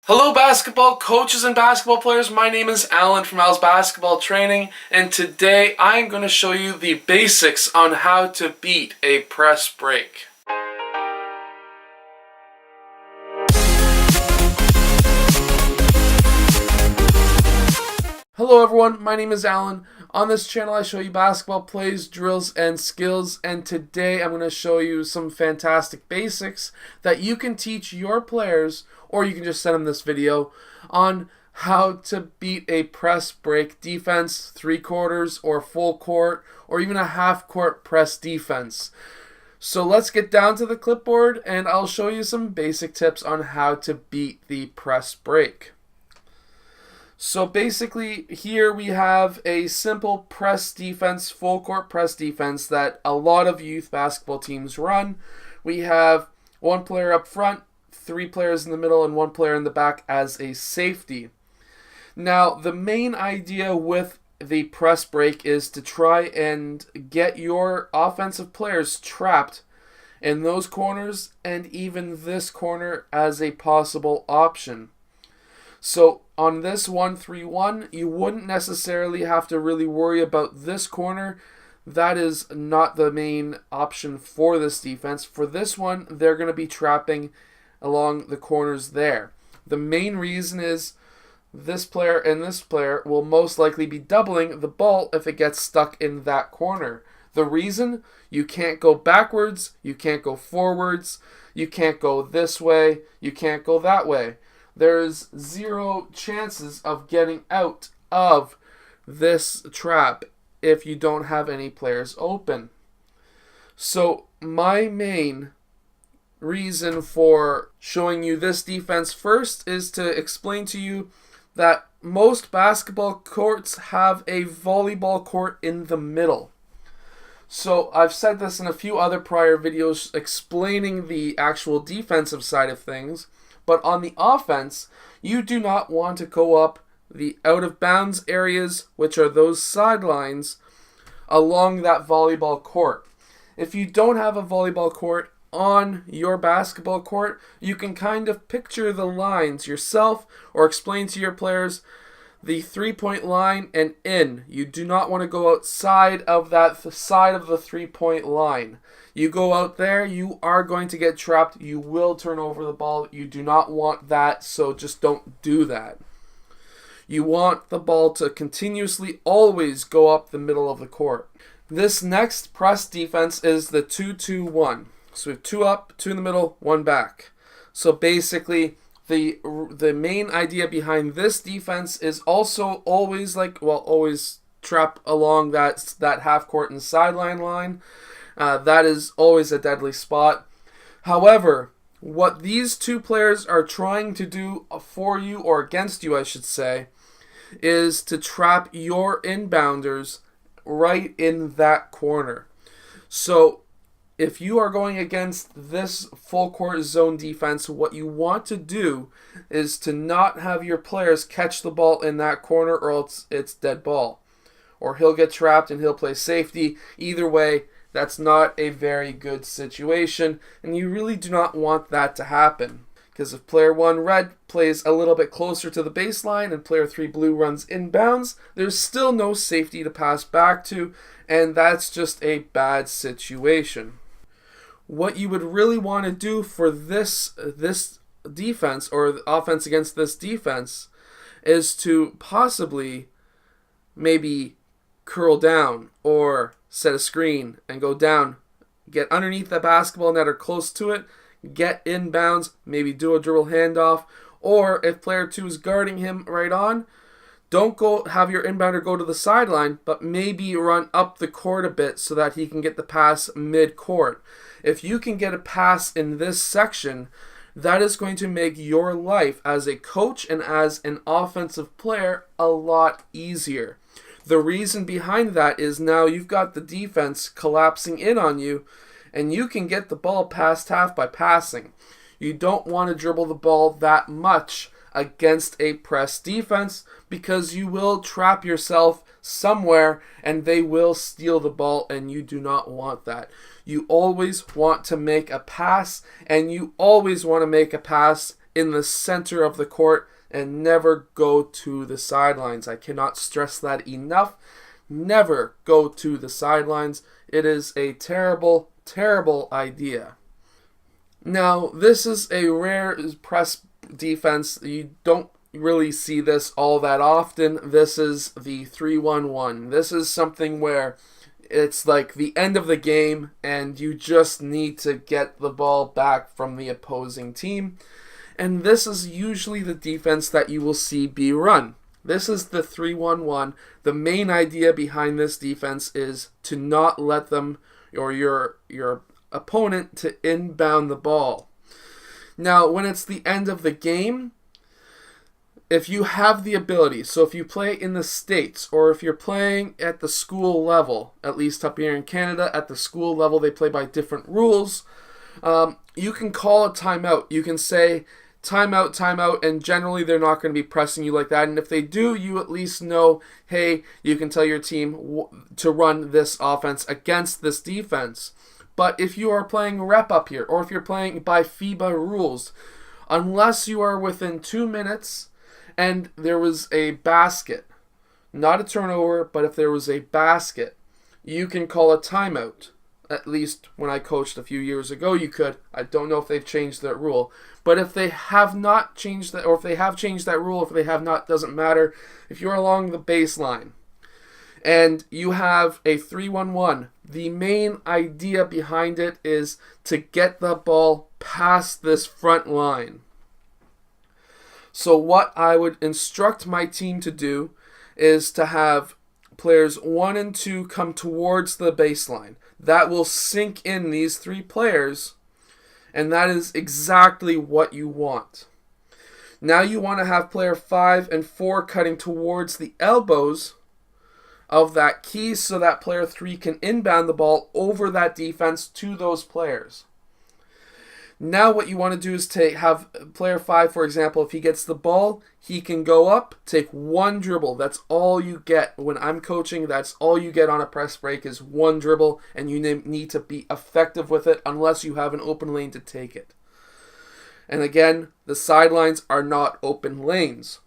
Hello basketball coaches and basketball players, my name is Alan from Al's Basketball Training, and today I am going to show you the basics on how to beat a press break. Hello everyone, my name is Alan. On this channel I show you basketball plays, drills, and skills, and today I'm going to show you some fantastic basics that you can teach your players, or you can just send them this video, on how to beat a press break defense, 3/4 or full court, or even a half court press defense. So let's get down to the clipboard and I'll show you some basic tips on how to beat the press break. So basically here we have a simple press defense, full court press defense that a lot of youth basketball teams run. We have one player up front, 3 players in the middle, and 1 player in the back as a safety. Now the main idea with the press break is to try and get your offensive players trapped in those corners and even this corner as a possible option. So on this 1-3-1, you wouldn't necessarily have to really worry about this corner. That is not the main option for this defense. For this one, they're going to be trapping along the corners there. The main reason is this player and this player will most likely be doubling the ball if it gets stuck in that corner. The reason? You can't go backwards, you can't go forwards, you can't go this way, you can't go that way. There's 0 chances of getting out of this trap if you don't have any players open. So my main reason for showing you this defense first is to explain to you that most basketball courts have a volleyball court in the middle. So I've said this in a few other prior videos explaining the actual defensive side of things. But on the offense, you do not want to go up the out-of-bounds areas, which are those sidelines, along that volleyball court. If you don't have a volleyball court on your basketball court, you can kind of picture the lines yourself or explain to your players the 3-point line and in. You do not want to go outside of that side of the 3-point line. You go out there, you are going to get trapped. You will turn over the ball. You do not want that, so just don't do that. You want the ball to continuously always go up the middle of the court. This next press defense is the 2-2-1. So we have 2 up, 2 in the middle, 1 back. So basically, the main idea behind this defense is also always trap along that half court and sideline line. That is always a deadly spot. However, what these 2 players are trying to do for you, or against you I should say, is to trap your inbounders right in that corner. So if you are going against this full court zone defense, what you want to do is to not have your players catch the ball in that corner, or else it's dead ball. Or he'll get trapped and he'll play safety. Either way, that's not a very good situation, and you really do not want that to happen. Because if player 1 red plays a little bit closer to the baseline and player 3 blue runs inbounds, there's still no safety to pass back to, and that's just a bad situation. What you would really want to do for this defense, or the offense against this defense, is to possibly maybe curl down or set a screen and go down, get underneath the basketball net or close to it, get inbounds, maybe do a dribble handoff, or if player 2 is guarding him right on, don't go have your inbounder go to the sideline, but maybe run up the court a bit so that he can get the pass mid-court. If you can get a pass in this section, that is going to make your life as a coach and as an offensive player a lot easier. The reason behind that is now you've got the defense collapsing in on you, and you can get the ball past half by passing. You don't want to dribble the ball that much against a press defense, because you will trap yourself somewhere and they will steal the ball, and you do not want that. You always want to make a pass, and you always want to make a pass in the center of the court and never go to the sidelines. I cannot stress that enough. Never go to the sidelines. It is a terrible, terrible idea. Now, this is a rare press defense. You don't really see this all that often. This is the 3-1-1. This is something where it's like the end of the game and you just need to get the ball back from the opposing team. And this is usually the defense that you will see be run. This is the 3-1-1. The main idea behind this defense is to not let them, or your opponent, to inbound the ball. Now, when it's the end of the game, if you have the ability, so if you play in the States or if you're playing at the school level, at least up here in Canada, at the school level they play by different rules, you can call a timeout. You can say timeout, timeout, and generally they're not going to be pressing you like that. And if they do, you at least know, hey, you can tell your team to run this offense against this defense. But if you are playing rep up here, or if you're playing by FIBA rules, unless you are within 2 minutes and there was a basket, not a turnover, but if there was a basket, you can call a timeout. At least when I coached a few years ago, you could. I don't know if they've changed that rule. But if they have not changed that, or if they have changed that rule, if they have not, doesn't matter. If you're along the baseline and you have a 3-1-1, the main idea behind it is to get the ball past this front line. So what I would instruct my team to do is to have players 1 and 2 come towards the baseline. That will sink in these 3 players, and that is exactly what you want. Now you want to have player 5 and 4 cutting towards the elbows of that key so that player 3 can inbound the ball over that defense to those players. Now what you want to do is have player 5, for example, if he gets the ball, he can go up, take 1 dribble. That's all you get. When I'm coaching, that's all you get on a press break is 1 dribble, and you need to be effective with it unless you have an open lane to take it. And again, the sidelines are not open lanes.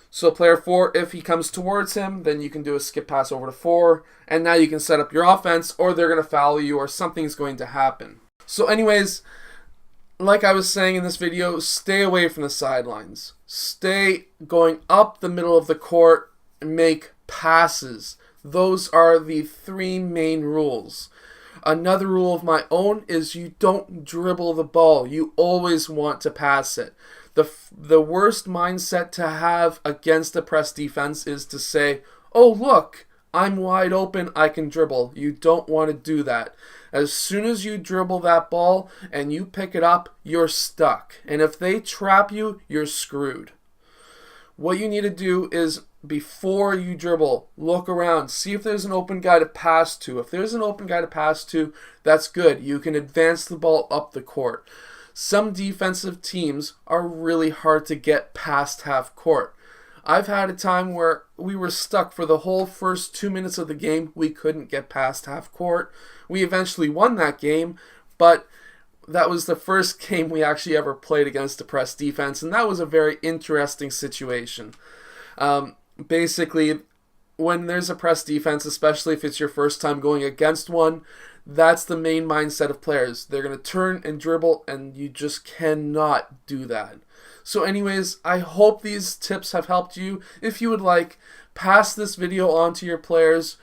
So player 4, if he comes towards him, then you can do a skip pass over to 4, and now you can set up your offense, or they're going to foul you, or something's going to happen. So anyways, like I was saying in this video, stay away from the sidelines. Stay going up the middle of the court and make passes. Those are the 3 main rules. Another rule of my own is you don't dribble the ball. You always want to pass it. The worst mindset to have against a press defense is to say, oh look, I'm wide open, I can dribble. You don't want to do that. As soon as you dribble that ball and you pick it up, you're stuck. And if they trap you, you're screwed. What you need to do is, before you dribble, look around, see if there's an open guy to pass to. If there's an open guy to pass to, that's good. You can advance the ball up the court. Some defensive teams are really hard to get past half court. I've had a time where we were stuck for the whole first 2 minutes of the game. We couldn't get past half court. We eventually won that game, but that was the first game we actually ever played against a press defense, and that was a very interesting situation. Basically, when there's a press defense, especially if it's your first time going against one, that's the main mindset of players. They're going to turn and dribble, and you just cannot do that. So anyways, I hope these tips have helped you. If you would like, pass this video on to your players,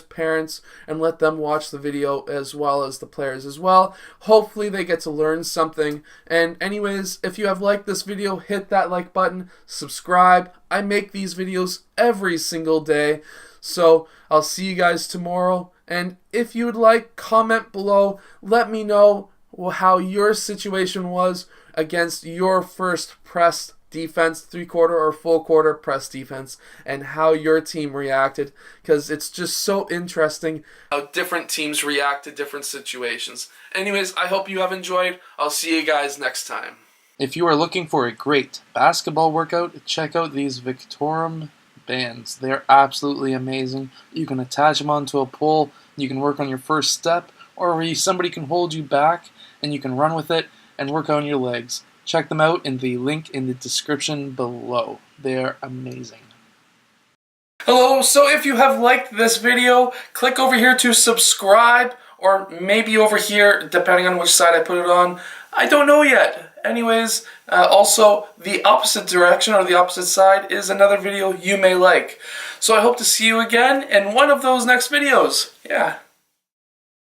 parents, and let them watch the video as well as the players as well. Hopefully they get to learn something. And anyways, if you have liked this video, hit that like button, subscribe. I make these videos every single day. So I'll see you guys tomorrow. And if you would like, comment below. Let me know how your situation was against your first press defense, 3/4 or full quarter press defense, and how your team reacted, because it's just so interesting how different teams react to different situations. Anyways, I hope you have enjoyed. I'll see you guys next time. If you are looking for a great basketball workout, check out these Victorem bands. They're absolutely amazing. You can attach them onto a pole, you can work on your first step, or somebody can hold you back and you can run with it and work on your legs. Check them out in the link in the description below. They're amazing. Hello, so if you have liked this video, click over here to subscribe, or maybe over here, depending on which side I put it on. I don't know yet. Anyways, also, the opposite direction, or the opposite side, is another video you may like. So I hope to see you again in one of those next videos. Yeah.